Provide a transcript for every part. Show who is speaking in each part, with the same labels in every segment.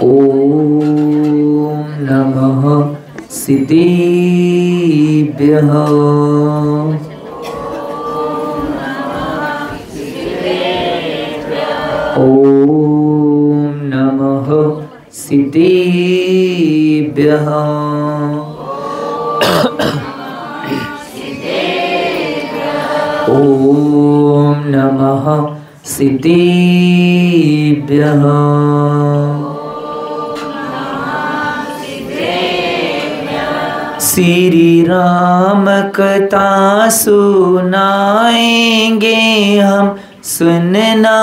Speaker 1: ओम नमः सिद्धेभ्यः। ओम नमः सिद्धेभ्यः। ओम नमः सिद्धेभ्यः। श्री राम कथा सुनाएंगे हम, सुनना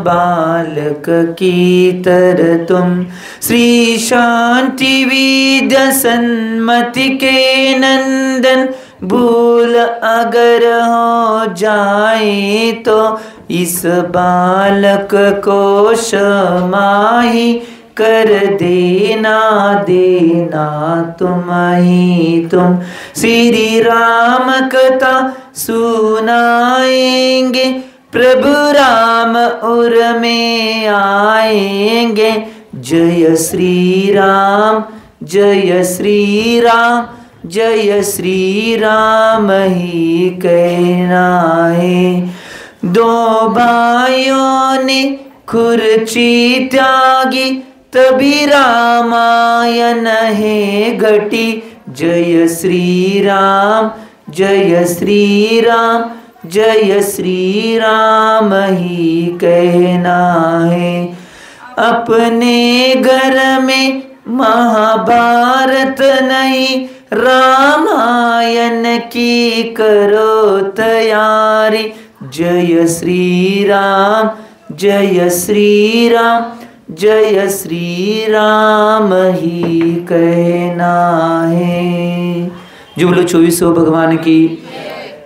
Speaker 1: बालक की तरह तुम। श्री शांति विद्या सन्मति के नंदन, भूल अगर हो जाए तो इस बालक को क्षमाही कर देना, देना तुम ही तुम। श्री राम कथा सुनाएंगे, प्रभु राम उर में आएंगे। जय श्री राम, जय श्री राम, जय श्री राम ही कहना है। दो भाइयों ने खुर्ची त्यागी, तभी रामायण है घटी। जय श्री राम, जय श्री राम, जय श्री राम ही कहना है। अपने घर में महाभारत नहीं, रामायण की करो तैयारी। जय श्री राम, जय श्री राम, जय श्री राम ही कहना है। जुबलो 24 भगवान की।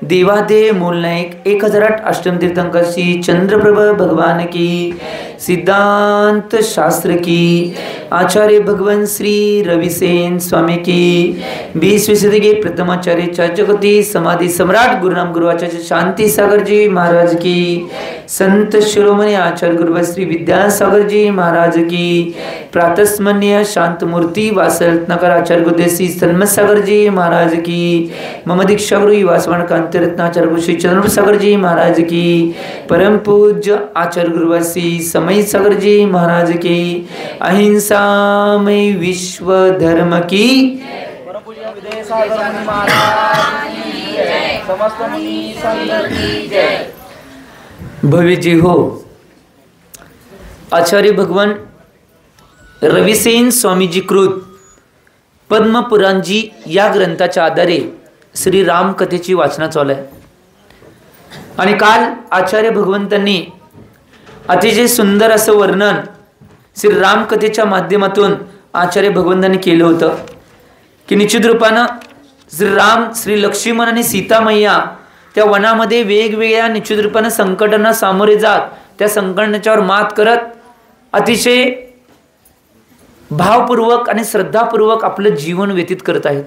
Speaker 1: देवादेव मूल नायक 1008 अष्टम तीर्थंकर श्री चंद्रप्रभा भगवान की। सिद्धांत शास्त्र की। आचार्य भगवान श्री रविसेन स्वामी की। 20वीं सदी के प्रथम आचार्य चाचकती समाधि सम्राट गुरुनाम गुरु आचार्य शांति सागर जी महाराज की। संत शिरोमणि आचार्य गुरु श्री विद्यासागर जी महाराज की। प्रातस्मरणीय शांत मूर्ति वासरत्नाकर आचार्य गुरुदेव श्री सन्मत सागर जी महाराज की। मम दीक्षा गुरु वासवान कांति रत्नाचार्य गुरु श्री चंद्र सागर जी महाराज की। परम पूज्य आचार्य गुरु श्री समय सागर जी महाराज की। अहिंसा में विश्व धर्म की। भव्य जी हो। आचार्य भगवान रविसेन स्वामीजी कृत पद्मपुराणजी या ग्रंथाच्या आधारे श्री राम कथेची वाचना चालू आहे। आणि काल आचार्य भगवंतांनी अतिशय सुंदर असं वर्णन श्री राम कथेच्या माध्यमातून आचार्य भगवंतांनी केलं होतं की निश्चित रूपानं श्री राम, श्री लक्ष्मण आणि सीता मैया त्या वनामध्ये वेगवेगळ्या निश्चित रूपानं संकटांना सामोरे जात त्या संकटांच्यावर मात करत अतिशय भावपूर्वक आणि श्रद्धापूर्वक आपलं जीवन व्यतीत करत आहेत।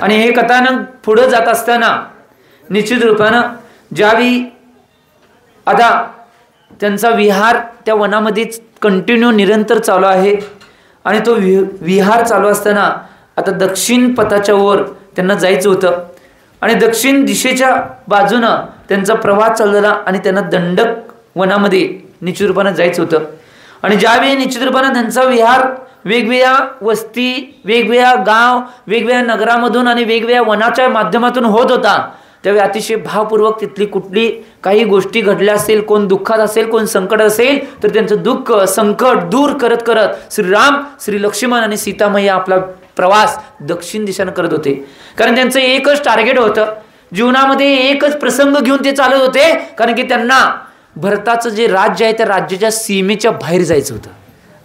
Speaker 1: आणि हे कथानक पुढे जात असताना निश्चित रूपानं ज्यावेळी आता त्यांचा विहार त्या वनामध्ये कंटिन्यू निरंतर चालू आहे आणि तो विहार चालू असताना आता दक्षिण पथाच्या वर त्यांना जायचं होतं आणि दक्षिण दिशेच्या बाजूनं त्यांचा प्रवास चाललेला आणि त्यांना दंडक वनामध्ये निश्चित रूपानं जायचं होतं। आणि ज्यावेळी निश्चित रूपानं त्यांचा विहार वेगवेगळ्या वस्ती, वेगवेगळ्या गाव, वेगवेगळ्या नगरामधून आणि वेगवेगळ्या वनाच्या माध्यमातून होत होता त्यावेळी अतिशय भावपूर्वक तिथली कुठली काही गोष्टी घडल्या असेल, कोण दुःखात असेल, कोण संकट असेल तर त्यांचं दुःख संकट दूर करत करत श्रीराम, श्री लक्ष्मण आणि सीतामैया आपला प्रवास दक्षिण दिशेने करत होते। कारण त्यांचं एकच टार्गेट होतं जीवनामध्ये, एकच प्रसंग घेऊन ते चालत होते। कारण की त्यांना भरताचं जे राज्य आहे त्या राज्याच्या सीमेच्या बाहेर जायचं होतं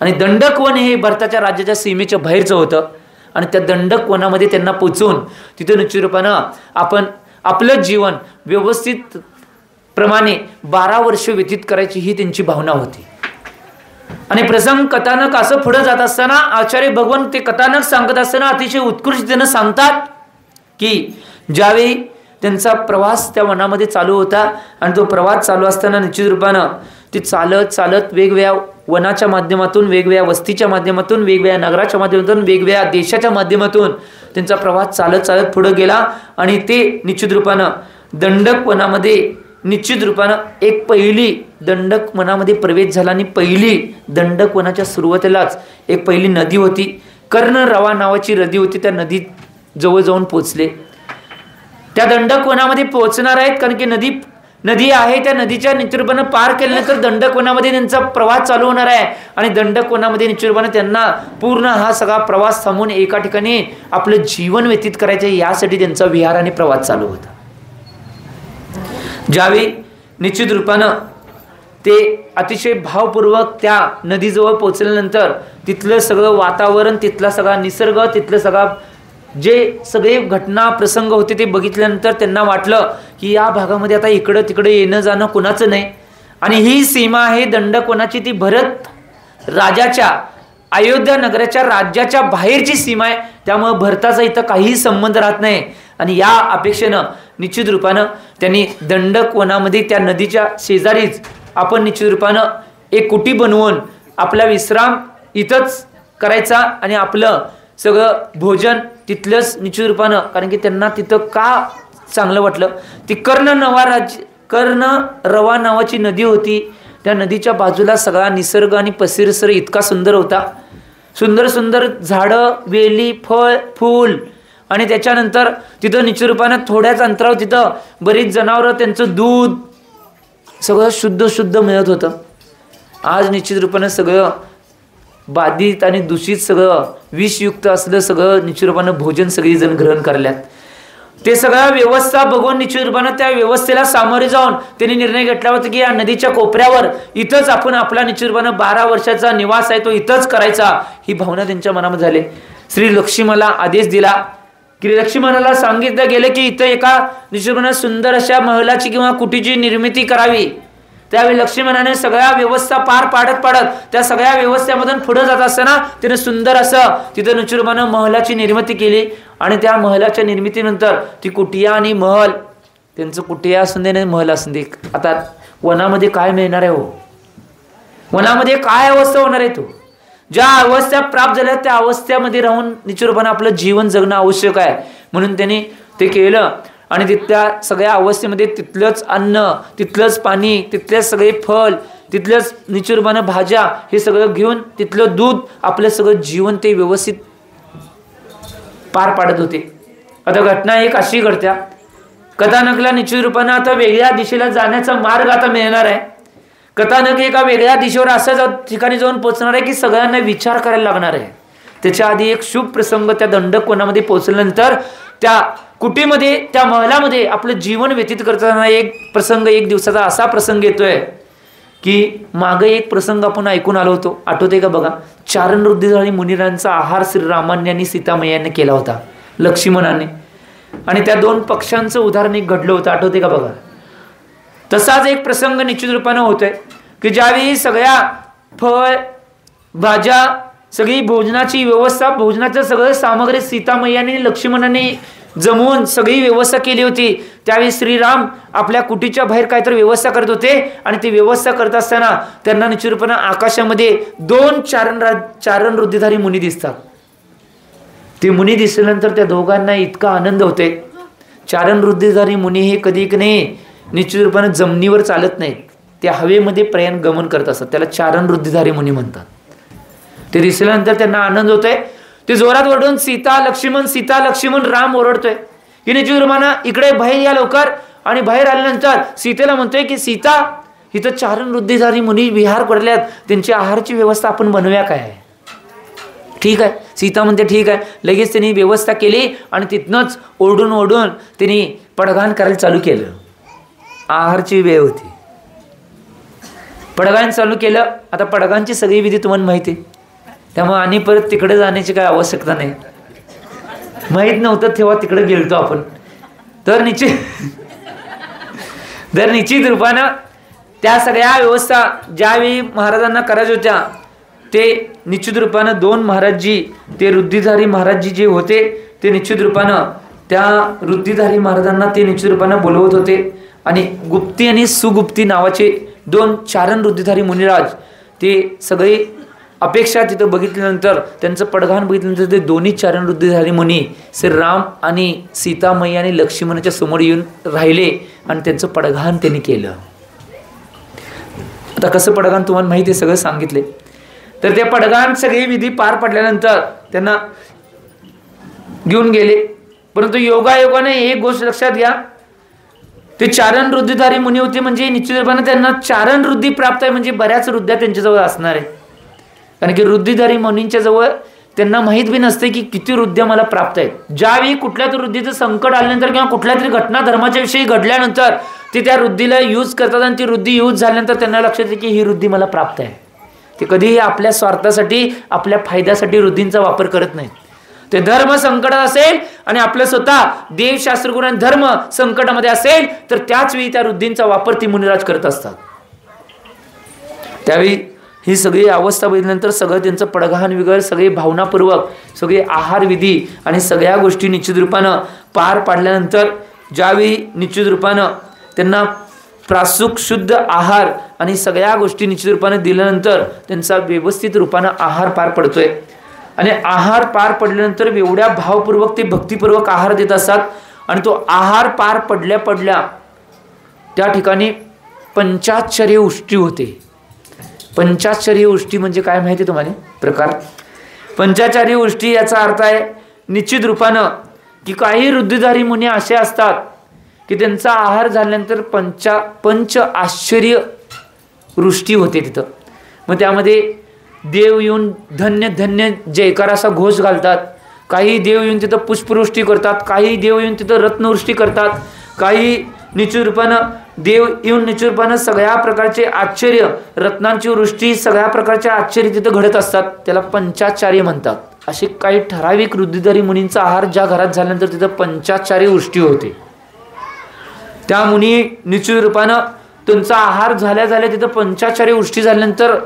Speaker 1: आणि दंडक वन हे भरताच्या राज्याच्या सीमेच्या बाहेरचं होतं। आणि त्या दंडक वनामध्ये त्यांना पोचून तिथे निश्चित रूपानं आपण आपलं जीवन व्यवस्थित प्रमाणे 12 वर्ष व्यतीत करायची ही त्यांची भावना होती। आणि प्रसंग कथानक असं पुढे जात असताना आचार्य भगवान ते कथानक सांगत असताना अतिशय उत्कृष्टतेनं सांगतात की ज्यावेळी त्यांचा प्रवास त्या वनामध्ये चालू होता आणि तो प्रवास चालू असताना निश्चित रूपानं ते चालत चालत वेगवेगळ्या वनाच्या माध्यमातून, वेगवेगळ्या वस्तीच्या माध्यमातून, वेगवेगळ्या नगराच्या माध्यमातून, वेगवेगळ्या देशाच्या माध्यमातून त्यांचा प्रवास चालत चालत पुढे गेला आणि ते निश्चित रूपानं दंडक वनामध्ये निश्चित रूपानं एक पहिली दंडक वनामध्ये प्रवेश झाला आणि पहिली दंडक वनाच्या सुरुवातीलाच एक पहिली नदी होती, कर्णरवा नावाची नदी होती. त्या नदी जवळ जाऊन पोचले. त्या दंडक वनामध्ये पोहोचणार आहेत कारण की नदी आहे. त्या नदीच्या निश्चित रूपानं पार केल्यानंतर दंडक वनामध्ये त्यांचा प्रवास चालू होणार आहे आणि दंडक वनामध्ये निश्चित रूपानं त्यांना पूर्ण हा सगळा प्रवास थांबून एका ठिकाणी आपलं जीवन व्यतीत करायचे यासाठी त्यांचा विहार आणि प्रवास चालू होता. ज्यावेळी निश्चित रूपानं ते अतिशय भावपूर्वक त्या नदीजवळ पोहोचल्यानंतर तिथलं सगळं वातावरण, तिथला सगळा निसर्ग, तिथलं सगळा जे सगळे घटना प्रसंग होते ते बघितल्यानंतर त्यांना वाटलं की या भागामध्ये आता इकडं तिकडे येणं जाणं कुणाचं नाही आणि ही सीमा आहे दंडक वनाची, ती भरत राजाच्या अयोध्या नगराच्या राज्याच्या बाहेरची सीमा आहे. त्यामुळे भरताचा इथं काहीही संबंध राहत नाही आणि या अपेक्षेनं निश्चित रूपानं त्यांनी दंडक वनामध्ये त्या नदीच्या शेजारीच आपण निश्चित रूपानं एक कुटी बनवून आपला विश्राम इथंच करायचा आणि आपलं सगळं भोजन तिथलंच निश्चित रूपानं, कारण की त्यांना तिथं का चांगलं वाटलं, ती कर्णरवा नावाची नदी होती. त्या नदीच्या बाजूला सगळा निसर्ग आणि पसिरसर इतका सुंदर होता. सुंदर सुंदर झाडं, वेली, फळ, फूल आणि त्याच्यानंतर तिथं निश्चित रूपानं थोड्याच अंतरावर तिथं बरीच जनावरं, त्यांचं दूध सगळं शुद्ध मिळत होतं. आज निश्चित रूपानं सगळं बाधित आणि दूषित, सगळं विषयुक्त असलं सगळं निश्चित रूपानं भोजन सगळीजण ग्रहण करल्यात. ते सगळं व्यवस्था बघून निश्चित रूपानं त्या व्यवस्थेला सामोरे जाऊन त्यांनी निर्णय घेतला होता की या नदीच्या कोपऱ्यावर इथंच आपण आपला निश्चित रूपानं 12 वर्षाचा निवास आहे तो इथंच करायचा, ही भावना त्यांच्या मनामध्ये झाली. श्री लक्ष्मणाला आदेश दिला की लक्ष्मणाला सांगितलं गेलं की इथं एका निश्चित रूपानं सुंदर अशा महलाची किंवा कुटीची निर्मिती करावी. त्यावेळी लक्ष्मणाने सगळ्या व्यवस्था पार पाडत त्या सगळ्या व्यवस्थेमधून पुढे जात असताना तिने सुंदर असं तिथं निश्चित रूपानं महलाची निर्मिती केली आणि त्या महलाच्या निर्मितीनंतर ती कुटिया आणि महल, त्यांचं कुटिया असून दे महल असून दे, आता वनामध्ये काय मिळणार आहे हो, वनामध्ये काय अवस्था होणार आहे, तो ज्या अवस्था प्राप्त झाल्या त्या अवस्थेमध्ये राहून निश्चित रूपानं आपलं जीवन जगणं आवश्यक आहे. म्हणून त्यांनी ते केलं आणि तिथल्या सगळ्या अवस्थेमध्ये तिथलंच अन्न, तिथलंच पाणी, तिथलेच सगळे फळ, तिथलंच निश्चित रूपानं भाज्या हे सगळं घेऊन तिथलं दूध, आपलं सगळं जीवन ते व्यवस्थित पार पाडत होते. आता घटना एक अशी घडत्या, कथानकला निश्चित रूपानं आता वेगळ्या दिशेला जाण्याचा मार्ग आता मिळणार आहे. कथानक एका वेगळ्या दिशेवर असं ठिकाणी जाऊन पोहोचणार आहे की सगळ्यांना विचार करायला लागणार आहे. त्याच्या आधी एक शुभ प्रसंग त्या दंडक वनामध्ये पोहोचल्यानंतर त्या कुटीमध्ये, त्या महलामध्ये आपलं जीवन व्यतीत करताना एक प्रसंग, एक दिवसाचा असा प्रसंग येतोय की मागे एक प्रसंग आपण ऐकून आलो होतो, आठवते का बघा, चारण वृद्धी मुनिरांचा आहार श्रीरामांनी आणि सीतामय्याने केला होता लक्ष्मणाने, आणि त्या 2 पक्ष्यांचं उदाहरण एक घडलं होतं, आठवते का बघा. तसाच एक प्रसंग निश्चित रूपानं होतोय की ज्यावेळी सगळ्या फळ भाज्या, सगळी भोजनाची व्यवस्था, भोजनाचं सगळं सामग्री सीतामय्याने लक्ष्मणाने जमवून सगळी व्यवस्था केली होती. त्यावेळी श्रीराम आपल्या कुटीच्या बाहेर काहीतरी व्यवस्था करत होते आणि ती व्यवस्था करत असताना त्यांना निश्चित रूपानं आकाशामध्ये 2 चारण वृद्धिधारी मुनी दिसतात. ते मुनी दिसल्यानंतर त्या दोघांना इतका आनंद होते. चारण वृद्धिधारी मुनी हे कधी नाही निश्चित रूपानं जमिनीवर चालत नाहीत, ते हवेमध्ये गमन करत असतात, त्याला चारण वृद्धिधारी मुनी म्हणतात. ते दिसल्यानंतर त्यांना आनंद होतोय. ते जोरात ओरडून सीता लक्ष्मण राम ओरडतोय की निश्चित रूपानं इकडे बाहेर या लवकर. आणि बाहेर आल्यानंतर सीतेला म्हणतोय की सीता, इथं चारण वृद्धिधारी मुनी विहार करल्यात, त्यांची आहारची व्यवस्था आपण बनवूया काय. ठीक आहे, सीता म्हणते ठीक आहे. लगेच त्यांनी व्यवस्था केली आणि तिथनंच ओरडून त्यांनी पडघाण करायला चालू केलं. आहारची वेळ होती, पडघाण चालू केलं. आता पडघांची सगळी विधी तुम्हाला माहिती आहे, त्यामुळे आणि परत तिकडे जाण्याची काय आवश्यकता नाही. माहीत नव्हतं तेव्हा तिकडे गेलतो आपण. तर निश्चित रूपानं त्या सगळ्या व्यवस्था ज्यावेळी महाराजांना करायच्या होत्या, ते निश्चित रूपानं 2 महाराजजी, ते वृद्धिधारी महाराजजी जे होते ते निश्चित रूपानं त्या वृद्धिधारी महाराजांना ते निश्चित रूपानं बोलवत होते आणि गुप्ती आणि सुगुप्ती नावाचे 2 चारण रुद्रधारी मुनिराज ते सगळे अपेक्षा तिथं बघितल्यानंतर, त्यांचं पडघाण बघितल्यानंतर ते दोन्ही चारण रुद्रधारी मुनी श्रीराम आणि सीतामयी आणि लक्ष्मणाच्या समोर येऊन राहिले आणि त्यांचं पडघाण त्यांनी केलं. आता कसं पडघाण तुम्हाला माहिती आहे, सगळं सांगितले. तर ते पडघाण सगळे विधी पार पडल्यानंतर त्यांना घेऊन गेले. परंतु योगायोगाने एक गोष्ट लक्षात घ्या, ते चारण रुद्रधारी मुनी होते म्हणजे निश्चित रूपाने त्यांना चारण रुद्धी प्राप्त आहे, म्हणजे बऱ्याच रुद्ध्या त्यांच्याजवळ असणार आहे. कारण की रुद्रधारी मुनींच्या जवळ त्यांना माहीत बी नसते की किती रुद्ध्या मला प्राप्त आहेत. ज्यावेळी कुठल्या तरी रुद्धीचं संकट आल्यानंतर किंवा कुठल्या तरी घटना धर्माच्या विषयी घडल्यानंतर ते त्या रुद्धीला यूज करतात आणि ती रुद्धी यूज झाल्यानंतर त्यांना लक्षात येते की ही रुद्धी मला प्राप्त आहे. ते कधीही आपल्या स्वार्थासाठी आपल्या फायद्यासाठी रुद्धींचा वापर करत नाहीत. ते धर्म संकटात असेल आणि आपलं स्वतः देवशास्त्र आणि धर्म संकटामध्ये असेल तर त्याच वेळी त्या रुद्धींचा वापर ती मुनिराज करत असतात. त्यावेळी ही सगळी अवस्था बघितल्यानंतर सगळं त्यांचं पडघाण वगैरे सगळे भावनापूर्वक सगळे आहार विधी आणि सगळ्या गोष्टी निश्चित रूपानं पार पाडल्यानंतर ज्यावेळी निश्चित रूपानं त्यांना प्रासूक शुद्ध आहार आणि सगळ्या गोष्टी निश्चित रूपानं दिल्यानंतर त्यांचा व्यवस्थित रूपानं आहार पार पडतोय. आणि आहार पार पडल्यानंतर एवढ्या भावपूर्वक ते भक्तिपूर्वक आहार देत असतात. आणि तो आहार पार पडल्या पडल्या त्या ठिकाणी पंचाश्चर्य उष्टी होते. पंचाश्चर्य उष्टी म्हणजे काय माहिती तुम्हाला प्रकार? पंचाचार्य उष्टी याचा अर्थ आहे निश्चित रूपानं की काही रुद्रधारी मुनी असे असतात की त्यांचा आहार झाल्यानंतर पंच आश्चर्य वृष्टी होते तिथं. मग त्यामध्ये देव येऊन धन्य धन्य जयकार असा घोष घालतात. काही देव येऊन तिथं पुष्पवृष्टी करतात, काही देव येऊन तिथं रत्नवृष्टी करतात, काही निश्चित रूपानं देव येऊन निश्चित रूपानं सगळ्या प्रकारचे आश्चर्य रत्नांची वृष्टी सगळ्या प्रकारचे आश्चर्य तिथं घडत असतात. त्याला पंचाचार्य म्हणतात. असे काही ठराविक रुद्रधारी मुनींचा आहार ज्या घरात झाल्यानंतर तिथं पंचाचार्य वृष्टी होते. त्या मुनी निश्चित रूपानं त्यांचा आहार झाल्या झाल्या तिथं पंचाचार्य वृष्टी झाल्यानंतर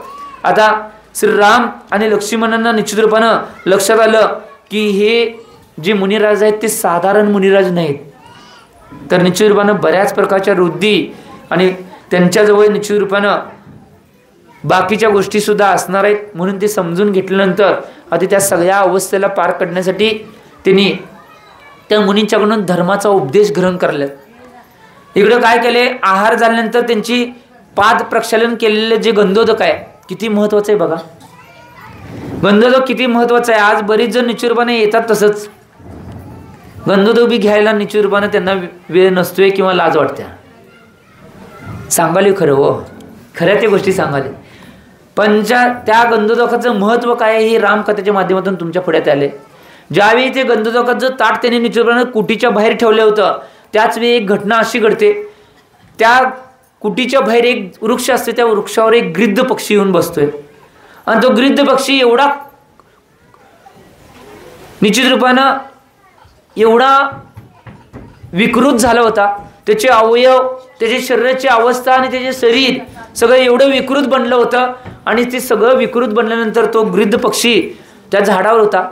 Speaker 1: आता श्रीराम आणि लक्ष्मणांना निश्चित रूपानं लक्षात आलं की हे जे मुनिराज आहेत ते साधारण मुनिराज नाहीत, तर निश्चित रूपानं बऱ्याच प्रकारच्या रुद्धी आणि त्यांच्याजवळ निश्चित रूपानं बाकीच्या गोष्टी सुद्धा असणार आहेत. म्हणून ते समजून घेतल्यानंतर आता त्या सगळ्या अवस्थेला पार करण्यासाठी त्यांनी त्या मुनींच्याकडून धर्माचा उपदेश ग्रहण करले. इकडं काय केले, आहार झाल्यानंतर त्यांची पाद प्रक्षालन केलेले जे गंधोदक आहे किती महत्वाचं आहे बघा. गंधोदक किती महत्वाचं आहे. आज बरीच जण निश्चित रूपाने येतात तसंच गंधोदक बी घ्यायला निश्चित रूपाने त्यांना वेळ नसतोय किंवा लाज वाटते. सांगाले खरं हो, खऱ्या त्या गोष्टी सांगाले. पण त्या गंधोदकाचं महत्व काय हे रामकथेच्या माध्यमातून तुमच्या पुढ्यात आले. ज्यावेळी ते गंधोदकाचं ताट त्यांनी निश्चित रूपाने कुटीच्या बाहेर ठेवलं होतं त्याच वेळी एक घटना अशी घडते. त्या कुटीच्या बाहेर एक वृक्ष असते, त्या वृक्षावर एक गिद्ध पक्षी येऊन बसतोय आणि तो गिद्ध पक्षी एवढा निश्चित रूपानं एवढा विकृत झाला होता. त्याचे अवयव, त्याच्या शरीराची अवस्था आणि त्याचे शरीर सगळं एवढं विकृत बनलं होतं. आणि ते सगळं विकृत बनल्यानंतर तो गिद्ध पक्षी त्या झाडावर होता.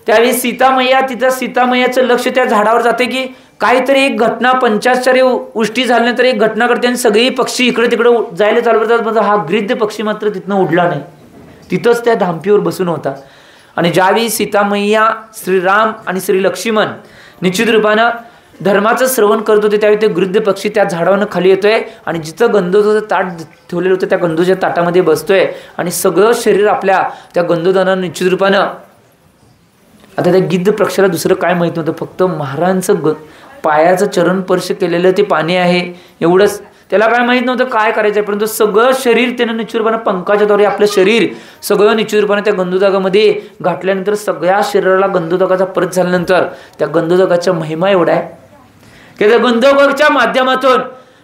Speaker 1: त्यावेळी सीतामय्या तिथं सीतामय्याचं लक्ष त्या झाडावर जाते की काहीतरी एक घटना पंचाश्चर्य उष्टी झाल्यानंतर एक घटना घडते आणि सगळी पक्षी इकडे तिकडे जायला चालू करतात. म्हणजे हा गिद्ध पक्षी मात्र तिथनं उडला नाही, तिथंच त्या धांपीवर बसून होता. आणि ज्यावेळी सीतामय्या श्रीराम आणि श्री लक्ष्मण निश्चित रूपानं धर्माचं श्रवण करत होते त्यावेळी ते गिद्ध पक्षी त्या झाडावरनं खाली येतोय आणि जिथं गंधोदाचं ताट ठेवलेलं होतं त्या गंधोच्या ताटामध्ये बसतोय आणि सगळं शरीर आपल्या त्या गंधोदानं निश्चित रूपानं. आता त्या गिद्ध पक्षाला दुसरं काय माहित नव्हतं, फक्त महाराजांचं पायाचं चरण स्पर्श केलेलं ते पाणी आहे एवढंच. त्याला काय माहित नव्हतं काय करायचं आहे. परंतु सगळं शरीर त्यानं निश्चित रूपानं पंखाच्याद्वारे आपलं शरीर सगळं निश्चित रूपानं त्या गंधोदकामध्ये घातल्यानंतर सगळ्या शरीराला गंधोदकाचा परत झाल्यानंतर त्या गंधोदकाचा महिमा एवढा आहे की त्या गंधोदकाच्या माध्यमातून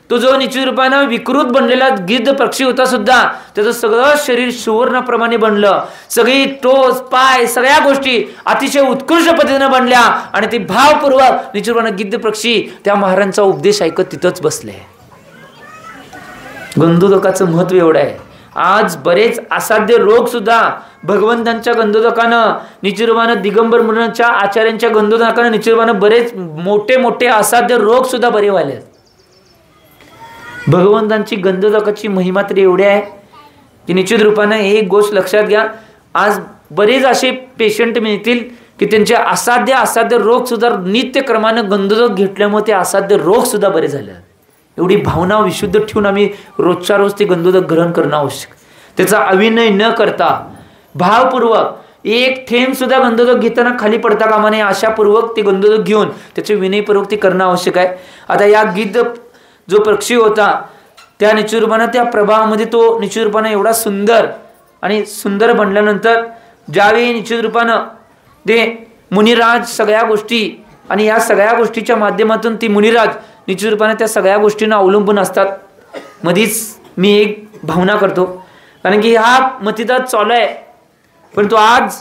Speaker 1: तो जो निश्चित रूपानं विकृत बनलेला गिद्ध पक्षी होता सुद्धा त्याचं सगळं शरीर सुवर्णाप्रमाणे बनलं. सगळी टोच पाय सगळ्या गोष्टी अतिशय उत्कृष्ट पद्धतीने बनल्या आणि ते भावपूर्वक निश्चित रूपानं गिद्ध पक्षी त्या महाराजांचा उपदेश ऐकत तिथंच बसले. गंधोदकाचं महत्व एवढं आहे. आज बरेच असाध्य रोग सुद्धा भगवंतांच्या गंधोदकानं निश्चित रूपानं दिगंबर मुनींच्या आचार्यांच्या गंधोदकानं निश्चित रूपानं बरेच मोठे मोठे असाध्य रोग सुद्धा बरे व्हायले. भगवंतांची गंधोदकाची महिमा तर एवढी आहे की निश्चित रूपाने एक गोष्ट लक्षात घ्या, आज बरेच असे पेशंट मिळतील की त्यांचे असाध्य रोग सुद्धा नित्यक्रमानं गंधोदक घेतल्यामुळे ते असाध्य रोग सुद्धा बरे झाले. एवढी भावना विशुद्ध ठेवून आम्ही रोजच्या रोज ते गंधोदक ग्रहण करणं आवश्यक. त्याचा अविनय न करता भावपूर्वक एक थेंब सुद्धा गंधोदक घेताना खाली पडता कामा नये, आशापूर्वक ते गंधोदक घेऊन त्याचे विनयपूर्वक ते करणं आवश्यक आहे. आता या गिद्ध जो पक्षी होता त्या निश्चित रूपानं त्या प्रभावामध्ये तो निश्चित रूपानं एवढा सुंदर बनल्यानंतर ज्यावेळी निश्चित रूपानं ते मुनिराज सगळ्या गोष्टी आणि या सगळ्या गोष्टीच्या माध्यमातून ती मुनिराज निश्चित रूपाने त्या सगळ्या गोष्टींना अवलंबून असतात. मधीच मी एक भावना करतो, कारण की हा मतिदात चालू आहे, परंतु आज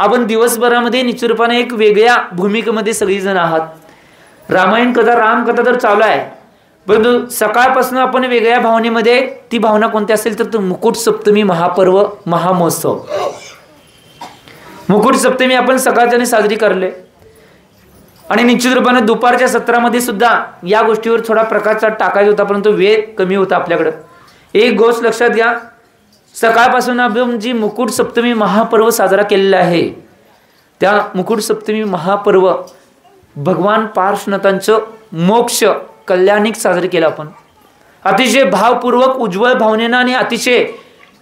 Speaker 1: आपण दिवसभरामध्ये निश्चित रूपाने एक वेगळ्या भूमिकेमध्ये सगळीजण आहात. रामायण कथा रामकथा तर चालू आहे, परंतु सकाळपासून आपण वेगळ्या भावनेमध्ये, ती भावना कोणती असेल तर मुकुट सप्तमी महापर्व महामहोत्सव. मुकुट सप्तमी आपण सकाळच्याने साजरी करले आणि निश्चित रूपाने दुपारच्या सत्रामध्ये सुद्धा या गोष्टीवर थोडा प्रकाश टाकायचा होता, परंतु वेळ कमी होता आपल्याकडं. एक गोष्ट लक्षात घ्या, सकाळपासून आपण जी मुकुट सप्तमी महापर्व साजरा केलेला आहे, त्या मुकुट सप्तमी महापर्व भगवान पार्श्वनाथांचं मोक्ष कल्याणिक साजरे केलं आपण. अतिशय भावपूर्वक उज्ज्वल भावनेनं आणि अतिशय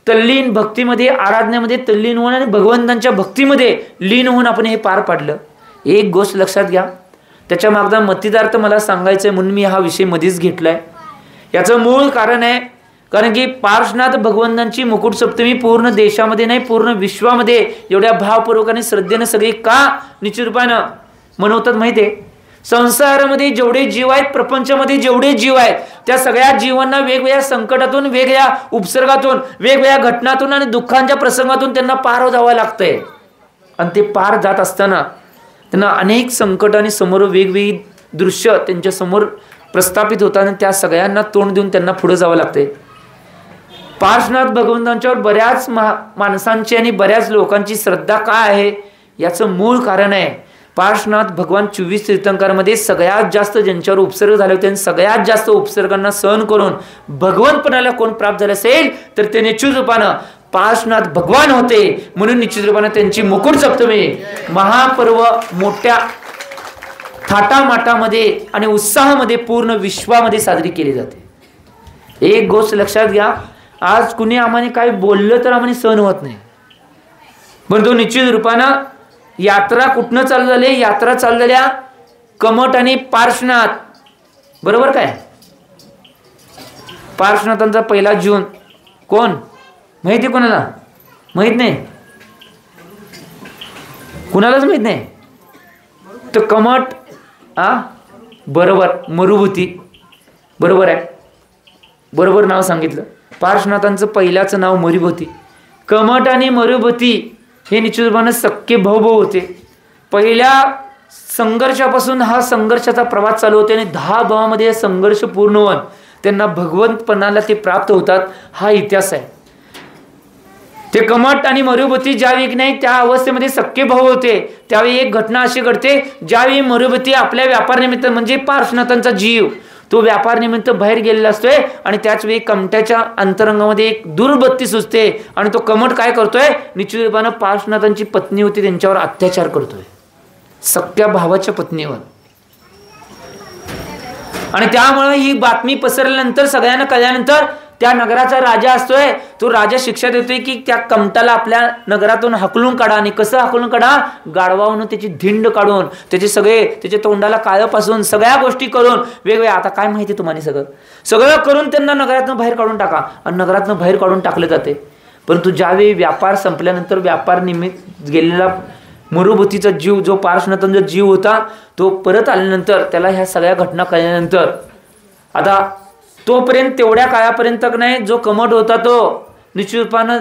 Speaker 1: तल्लीन भक्तीमध्ये, आराधनेमध्ये तल्लीन होऊन आणि भगवंतांच्या भक्तीमध्ये लीन होऊन आपण हे पार पाडलं. एक गोष्ट लक्षात घ्या, त्याच्या मागचा मतिदार्थ मला सांगायचं आहे म्हणून मी हा विषय मध्येच घेतलाय. याचं मूळ कारण आहे, कारण की पार्श्वनाथ भगवंतांची मुकुट सप्तमी पूर्ण देशामध्ये नाही पूर्ण विश्वामध्ये एवढ्या भावपूर्वक आणि श्रद्धेनं सगळे का निश्चित रूपानं मनवतात माहिती आहे. संसारामध्ये जेवढे जीव आहेत, प्रपंचामध्ये जेवढे जीव आहेत, त्या सगळ्या जीवांना वेगवेगळ्या संकटातून, वेगळ्या उपसर्गातून, वेगवेगळ्या घटनातून आणि दुःखांच्या प्रसंगातून त्यांना पार जावं लागतंय. आणि ते पार जात असताना त्यांना अनेक संकट आणि समोर वेगवेगळी दृश्य त्यांच्या समोर प्रस्थापित होतात आणि त्या सगळ्यांना तोंड देऊन त्यांना पुढे जावं लागतंय. पार्श्वनाथ भगवंतांच्यावर बऱ्याच माणसांची आणि बऱ्याच लोकांची श्रद्धा काय आहे याचं मूळ कारण आहे, पार्श्वनाथ भगवान 24 तीर्थंकरांमध्ये सगळ्यात जास्त ज्यांच्यावर उपसर्ग झाले होते आणि सगळ्यात जास्त उपसर्गांना सहन करून भगवंतपणाला कोण प्राप्त झाले असेल तर ते निश्चित रूपानं पार्श्वनाथ भगवान होते. म्हणून निश्चित रूपानं त्यांची मुकुट सप्तमी महापर्व मोठ्या थाटामाटामध्ये आणि उत्साहामध्ये पूर्ण विश्वामध्ये साजरी केली जाते. एक गोष्ट लक्षात घ्या, आज कुणी आम्हाने काही बोललं तर आम्हाला सहन होत नाही, परंतु निश्चित रूपानं यात्रा कुठनं चालू झाली, यात्रा चालू झाल्या कमठ आणि पार्श्वनाथ, बरोबर काय. पार्श्वनाथांचा पहिला जून कोण माहिती, कोणाला माहित नाही, कुणालाच माहित नाही. तर कमठ बरोबर, मरुभूती बरोबर आहे, बरोबर नाव सांगितलं. पार्श्वनाथांचं पहिल्याचं नाव मरुभूती. कमठ आणि मरुभूती हे निश्चित रूपाने सख्खे भाऊ होते. पहिल्या संघर्षापासून हा संघर्षाचा प्रवास चालू होते आणि 10 भावामध्ये संघर्ष पूर्ण होऊन त्यांना भगवंतपणाला ते प्राप्त होतात, हा इतिहास आहे. ते कमठ आणि मरुभूती ज्यावेळी नाही त्या अवस्थेमध्ये सख्खे भाऊ होते, त्यावेळी एक घटना अशी घडते, ज्यावेळी मरुभूती आपल्या व्यापारनिमित्त म्हणजे पार्श्वनाथांचा जीव तो व्यापार निमित्त बाहेर गेलेला असतोय आणि त्याच वेळी कमट्याच्या अंतरंगामध्ये एक दुर्बत्ती सुचते आणि तो कमठ काय करतोय, निश्चित रूपानं पार्श्वनाथांची पत्नी होती त्यांच्यावर अत्याचार करतोय, सख्या भावाच्या पत्नीवर. आणि त्यामुळे ही बातमी पसरल्यानंतर सगळ्यांना कळल्यानंतर त्या नगराचा राजा असतोय, तो राजा शिक्षा देतोय की त्या कमटाला आपल्या नगरातून हकलून काढा. आणि कसं हकलून काढा, गाढवावून त्याची धिंड काढून त्याचे सगळे त्याच्या तोंडाला काळपासून सगळ्या गोष्टी करून वेगवेगळ्या, आता काय माहिती तुम्हाला, सगळं करून त्यांना नगरातनं बाहेर काढून टाका. आणि नगरातनं बाहेर काढून टाकले जाते. परंतु ज्यावेळी व्यापार संपल्यानंतर व्यापार निमित्त गेलेला मरुभूतीचा जीव, जो पार्श्वनाथांचा जीव होता, तो परत आल्यानंतर त्याला ह्या सगळ्या घटना कळल्यानंतर आता तोपर्यंत तेवढ्या काळापर्यंत नाही जो कमठ होता तो निश्चित रूपानं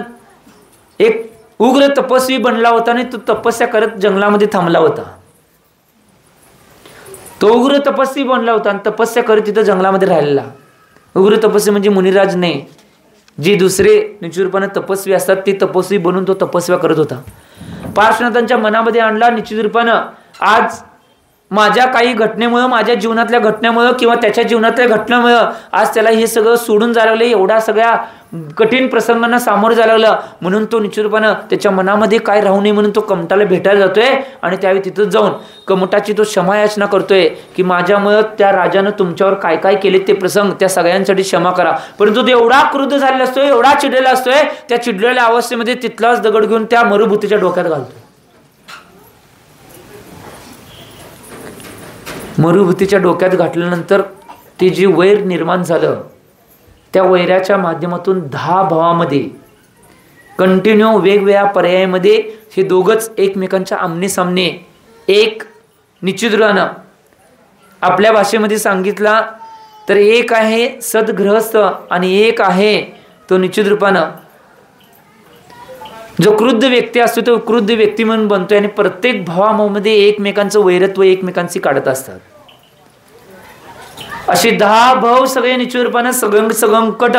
Speaker 1: एक उग्र तपस्वी बनला होता आणि तो तपस्या करत जंगलामध्ये थांबला होता. तो उग्र तपस्वी बनला होता आणि तपस्या करत तिथं जंगलामध्ये राहिलेला. उग्र तपस्वी म्हणजे मुनिराज नाही, जे दुसरे निश्चित रूपानं तपस्वी असतात ते तपस्वी बनून तो तपस्या करत होता. पार्श्वनाथांच्या मनामध्ये आणला निश्चित रूपानं आज माझ्या काही घटनेमुळं, माझ्या जीवनातल्या घटनेमुळं किंवा त्याच्या जीवनातल्या घटनेमुळं आज त्याला हे सगळं सोडून जायला लागलं, एवढा सगळ्या कठीण प्रसंगांना सामोरं जायला लागलं, म्हणून तो निश्चितपणे त्याच्या मनामध्ये काय राहू नये म्हणून तो कमठाला भेटायला जातोय आणि त्यावेळी तिथं जाऊन कमठाची तो क्षमायाचना करतोय की माझ्यामुळं त्या राजानं तुमच्यावर काय काय केले ते प्रसंग, त्या सगळ्यांसाठी क्षमा करा. परंतु तो एवढा क्रुद्ध झालेला असतोय, एवढा चिडलेला असतोय, त्या चिडलेल्या अवस्थेमध्ये तिथलाच दगड घेऊन त्या मरुभूतीच्या डोक्यात घालतोय. मरुभूतीच्या डोक्यात घातल्यानंतर ते जे वैर निर्माण झालं, त्या वैराच्या माध्यमातून 10 भावामध्ये कंटिन्यू वेगवेगळ्या पर्यायामध्ये हे दोघंच एकमेकांच्या आमने-सामने, एक निश्चितपणे आपल्या भाषेमध्ये सांगितला तर एक आहे सद्गृहस्थ आणि एक आहे तो निश्चित रूपानं जो क्रुद्ध व्यक्ती असतो तो क्रुद्ध व्यक्ती म्हणून बनतोय आणि प्रत्येक भावामध्ये एकमेकांचं वैरत्व एकमेकांची काढत असतात. असे 10 भाव सगळे निश्चित रूपानं संकट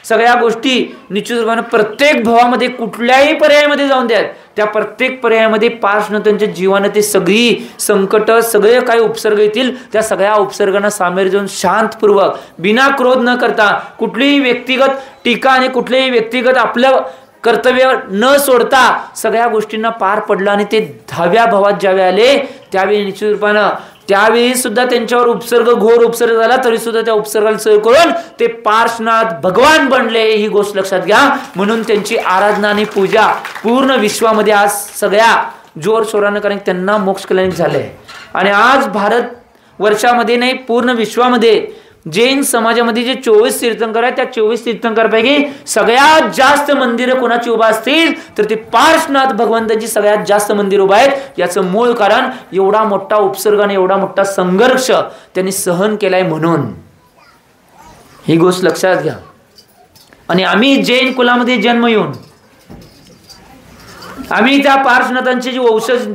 Speaker 1: सगळ्या गोष्टी निश्चित रूपानं प्रत्येक भावामध्ये कुठल्याही पर्यायामध्ये जाऊन द्यात, त्या प्रत्येक पर्यायामध्ये पार्श्व त्यांच्या जीवानं ते सगळी संकट सगळे काही उपसर्ग येतील, त्या सगळ्या उपसर्गांना सामोरे जाऊन शांतपूर्वक बिना क्रोध न करता कुठलीही व्यक्तिगत टीका आणि कुठलेही व्यक्तिगत आपलं कर्तव्य न सोडता सगळ्या गोष्टींना पार पडलं. आणि ते 10व्या भावात ज्यावेळी आले त्यावेळी निश्चित रूपानं त्यावेळी सुद्धा त्यांच्यावर उपसर्ग घोर उपसर्ग झाला, तरी सुद्धा त्या उपसर्गाला सर करून ते पार्श्वनाथ भगवान बनले, ही गोष्ट लक्षात घ्या. म्हणून त्यांची आराधना आणि पूजा पूर्ण विश्वामध्ये आज सगळ्या जोर शोरानं, कारण त्यांना मोक्ष कल्याण झालंय. आणि आज भारत वर्षामध्ये नाही पूर्ण विश्वामध्ये जैन समाजामध्ये जे 24 तीर्थंकर आहेत त्या 24 तीर्थंकरपैकी सगळ्यात जास्त मंदिरं कोणाची उभा असतील तर ते पार्श्वनाथ भगवंतांची सगळ्यात जास्त मंदिर उभा आहेत. याचं मूळ कारण एवढा मोठा उपसर्ग आणि एवढा मोठा संघर्ष त्यांनी सहन केलाय म्हणून, ही गोष्ट लक्षात घ्या. आणि आम्ही जैन कुलामध्ये जन्म येऊन आम्ही त्या पार्श्वनाथांचे जे वंशज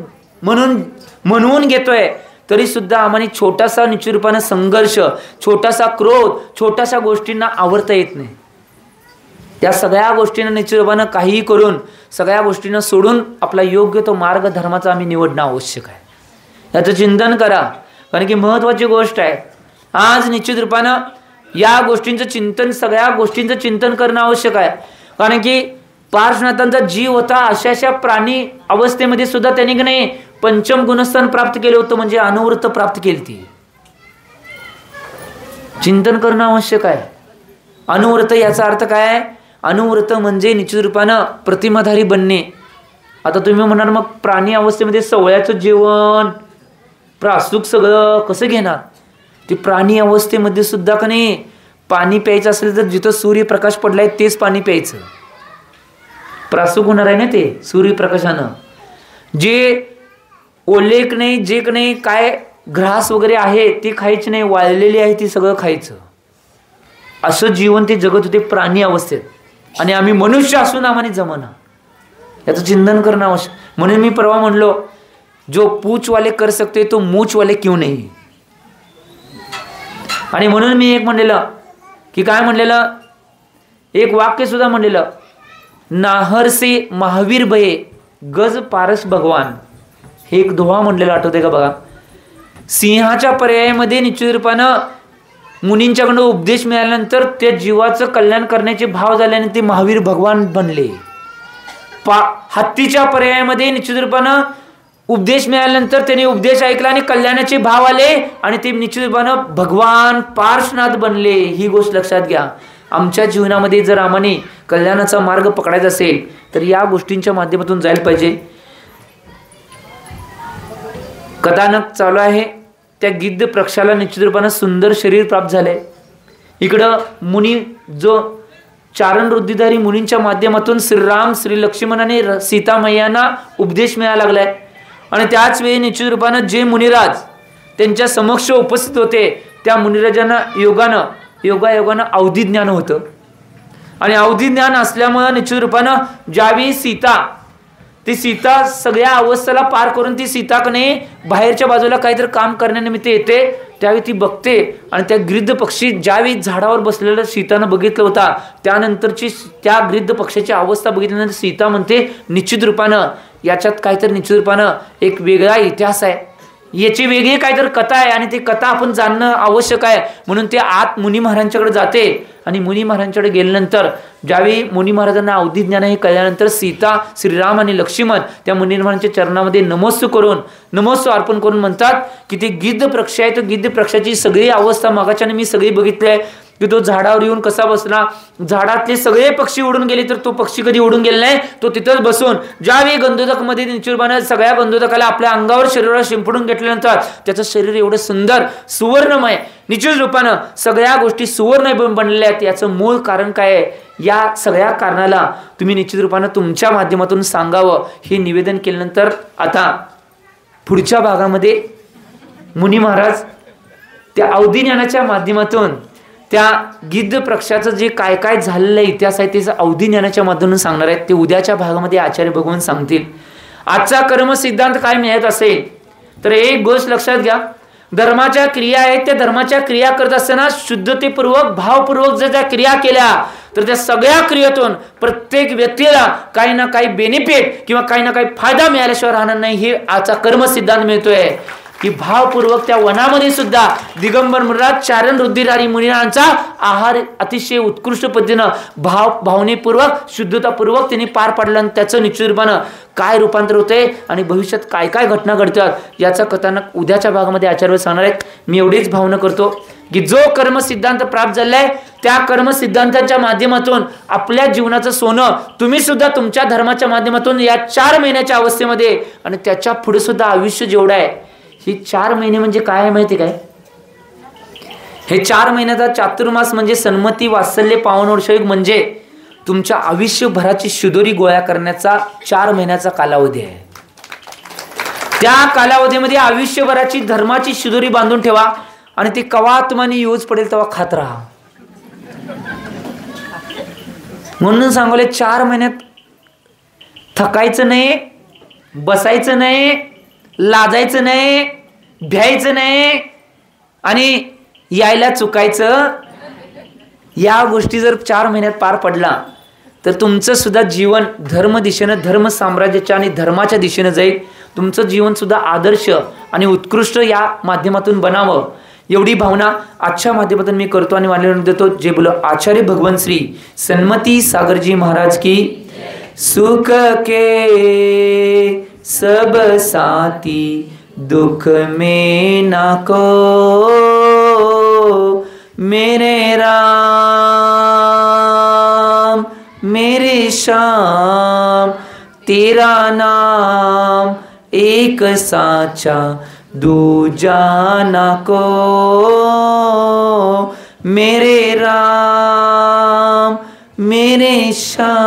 Speaker 1: म्हणून घेतोय, तरी सुद्धा आम्हाला छोटासा निश्चित रूपाने संघर्ष, छोटासा क्रोध, छोट्याशा गोष्टींना आवरता येत नाही. त्या सगळ्या गोष्टींना निश्चित रूपाने काहीही करून सगळ्या गोष्टींना सोडून आपला योग्य तो मार्ग धर्माचा आम्ही निवडणं आवश्यक आहे. याचं चिंतन करा, कारण की महत्त्वाची गोष्ट आहे. आज निश्चित रूपानं या गोष्टींचं चिंतन, सगळ्या गोष्टींचं चिंतन करणं आवश्यक आहे. कारण की पार्श्वनाथांचा जीव होता अशा प्राणी अवस्थेमध्ये सुद्धा त्यांनी की नाही पंचम गुणस्थान प्राप्त केलं होतं, म्हणजे अनुवृत्त प्राप्त केली. ती चिंतन करणं आवश्यक आहे. अनुवृत्त याचा अर्थ काय आहे? अनुवृत्त म्हणजे निश्चित रूपानं प्रतिमाधारी बनणे. आता तुम्ही म्हणाल मग प्राणी अवस्थेमध्ये सवळ्याचं जेवण प्रासूक सगळं कसं घेणार? ते प्राणी अवस्थेमध्ये सुद्धा का नाही पाणी प्यायचं असेल तर जिथं सूर्यप्रकाश पडलाय तेच पाणी प्यायचं. प्रासूक होणार आहे ना ते सूर्यप्रकाशानं. जे ओलेक नाही, जे नाही काय घास वगैरे आहे ते खायचे नाही, वाळलेली आहे ती सगळं खायचं. असं जीवन ते जगत होते प्राणी अवस्थेत. आणि आम्ही मनुष्य असून आम्हाला जमना. याचं चिंतन करणं आवश्यक. म्हणून मी परवा म्हणलो, जो पूछ वाले कर सकते तो मूछ वाले क्यों नाही. आणि म्हणून मी एक म्हणलेलं की काय म्हणलेलं, एक वाक्य सुद्धा म्हणलेलं, नाहर से महावीर भये गज पारस भगवान. हे एक दोहा म्हणलेला आठवते का बघा. सिंहाच्या पर्यायामध्ये निश्चित रूपानं मुनींच्याकडून उपदेश मिळाल्यानंतर त्या जीवाचं कल्याण करण्याचे भाव झाल्याने ते महावीर भगवान बनले. हत्तीच्या पर्यायामध्ये निश्चित रूपानं उपदेश मिळाल्यानंतर त्यांनी उपदेश ऐकला आणि कल्याणाचे भाव आले आणि ते निश्चित रूपानं भगवान पार्श्वनाथ बनले. ही गोष्ट लक्षात घ्या. आमच्या जीवनामध्ये जर आम्हाला कल्याणाचा मार्ग पकडायचा असेल तर या गोष्टींच्या माध्यमातून जायला पाहिजे. कथानक चालू आहे. त्या गिद्ध पक्षाला निश्चित रूपानं सुंदर शरीर प्राप्त झालंय. इकडं मुनी जो चारण वृद्धिधारी मुनींच्या माध्यमातून श्रीराम, श्री लक्ष्मण आणि सीता मैयांना उपदेश मिळायला लागलाय. आणि त्याच वेळी निश्चित रूपानं जे मुनिराज त्यांच्या समक्ष उपस्थित होते त्या मुनिराजांना योगानं अवधी ज्ञान होतं. आणि अवधी ज्ञान असल्यामुळं निश्चित रूपानं ज्यावेळी सीता सगळ्या अवस्थेला पार करून ती सीताकडे बाहेरच्या बाजूला काहीतरी काम करण्यानिमित्त येते, त्यावेळी ती बघते आणि त्या गिद्ध पक्षी ज्यावेळी झाडावर बसलेलं सीतानं बघितलं होता त्यानंतरची त्या गिद्ध पक्षाची अवस्था बघितल्यानंतर सीता म्हणते निश्चित रूपानं याच्यात काहीतरी निश्चित रूपानं एक वेगळा इतिहास आहे. याची वेगळी काहीतरी कथा आहे आणि ती कथा आपण जाणणं आवश्यक आहे. म्हणून ते आत मुनी महाराजांच्याकडे जाते आणि मुनी महाराजांकडे गेल्यानंतर ज्यावेळी मुनी महाराजांना अवधी ज्ञान हे कळल्यानंतर सीता, श्रीराम आणि लक्ष्मण त्या मुनी महाराजांच्या चरणामध्ये नमस्सू अर्पण करून म्हणतात की ते गिद्ध पक्ष आहे, तो गिद्ध पक्षाची सगळी अवस्था मगाच्याने मी सगळी बघितली आहे की तो झाडावर येऊन कसा बसला. झाडातले सगळे पक्षी उडून गेले तर तो पक्षी कधी उडून गेला नाही. तो तिथंच बसून ज्यावेळी गंधोदकमध्ये निचुरबाने सगळ्या गंधोदकाला आपल्या अंगावर शरीरावर शिंपडून घेतल्यानंतर त्याचं शरीर एवढं सुंदर सुवर्णमय निश्चित रूपानं सगळ्या गोष्टी सुवर्ण बनलेल्या आहेत. याचं मूळ कारण काय आहे? या सगळ्या कारणाला तुम्ही निश्चित रूपानं तुमच्या माध्यमातून सांगावं हे निवेदन केल्यानंतर आता पुढच्या भागामध्ये मुनी महाराज त्या अवधी ज्ञानाच्या माध्यमातून त्या गिद्ध पक्षाचं जे काय काय झालेलं इतिहास आहे त्याचं अवधी ज्ञानाच्या माध्यमातून सांगणार आहेत. ते उद्याच्या भागामध्ये आचार्य भगवान सांगतील. आजचा कर्म सिद्धांत काय मिळत असेल तर एक गोष्ट लक्षात घ्या. धर्माच्या क्रिया आहेत त्या धर्माच्या क्रिया करत असताना शुद्धतेपूर्वक भावपूर्वक जर त्या क्रिया केल्या तर त्या सगळ्या क्रियेतून प्रत्येक व्यक्तीला काही ना काही बेनिफिट किंवा काही ना काही फायदा मिळाल्याशिवाय राहणार नाही. हे आजचा कर्म सिद्धांत मिळतोय की भावपूर्वक त्या वनामध्ये सुद्धा दिगंबर मुनिराज चारण रुद्धिरारी मुनिरांचा आहार अतिशय उत्कृष्ट पद्धतीनं भावनेपूर्वक शुद्धतापूर्वक त्यांनी पार पाडलं आणि त्याचं निश्चित रूपानं काय रूपांतर होतंय आणि भविष्यात काय काय घटना घडतात याचा कथानक उद्याच्या भागामध्ये आचार्य सांगणार आहेत. मी एवढीच भावना करतो की जो कर्म सिद्धांत प्राप्त झालाय त्या कर्म सिद्धांताच्या माध्यमातून आपल्या जीवनाचं सोनं तुम्ही सुद्धा तुमच्या धर्माच्या माध्यमातून या 4 महिन्याच्या अवस्थेमध्ये आणि त्याच्या पुढे सुद्धा आयुष्य जेवढं आहे ही 4 महिने म्हणजे काय आहे माहिती काय? हे 4 महिन्याचा चातुर्मास म्हणजे सन्मती वात्सल्य पावन वर्ष म्हणजे तुमच्या आयुष्यभराची शिदोरी गोळा करण्याचा 4 महिन्याचा कालावधी आहे. त्या कालावधीमध्ये आयुष्यभराची धर्माची शिदोरी बांधून ठेवा आणि ती कवा तुम्हाला यूज पडेल तेव्हा खात राहा. म्हणून सांगले 4 महिन्यात थकायचं नाही, बसायचं नाही, लाजायचं नाही, भ्यायचं नाही आणि यायला चुकायचं. या गोष्टी जर 4 महिन्यात पार पडला तर तुमचं सुद्धा जीवन धर्म दिशेनं धर्म साम्राज्याच्या आणि धर्माच्या दिशेनं जाईल. तुमचं जीवन सुद्धा आदर्श आणि उत्कृष्ट या माध्यमातून बनावं एवढी भावना आजच्या माध्यमातून मी करतो आणि मान्यवर देतो. जे बोलो आचार्य भगवान श्री सन्मती सागरजी महाराज की सुख के सब साथी दुख में ना को मेरे राम मेरे श्याम तेरा नाम एक साचा दूजा ना को मेरे राम मेरे श्याम.